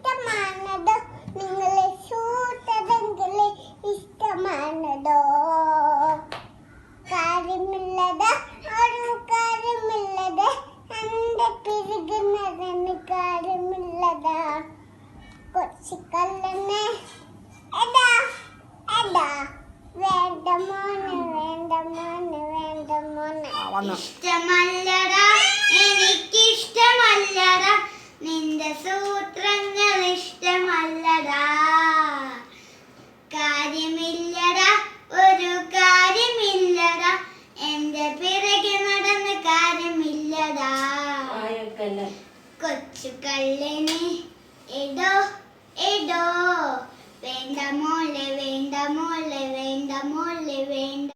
എനിക്കിഷ്ടമാണതോ നിങ്ങളെ സൂത്രതെങ്കിലെ ഇഷ്ടമാണതോ കാര്യമില്ലത് ഒരു കാര്യമില്ലത് എന്റെ പിരികുന്നതിന് കാര്യമില്ലതാ കൊച്ചിക്കല്ലനെ എടാ എടാ വേണ്ട മോനെ വേണ്ട മോനെ വേണ്ട മോനെ ഇഷ്ടമല്ലടാ എനിക്കിഷ്ടമല്ലടാ നിന്റെ സൂത്രങ്ങൾ ഇഷ്ടമല്ലടാ കാര്യമില്ലടാ ഒരു കാര്യമില്ലടാ എന്റെ പിറകെ നടന്ന് കാര്യമില്ലടാ കൊച്ചു കള്ളനെ എടോ എടോ വേണ്ട മോളെ വേണ്ട മോളെ വേണ്ട മോളെ വേണ്ട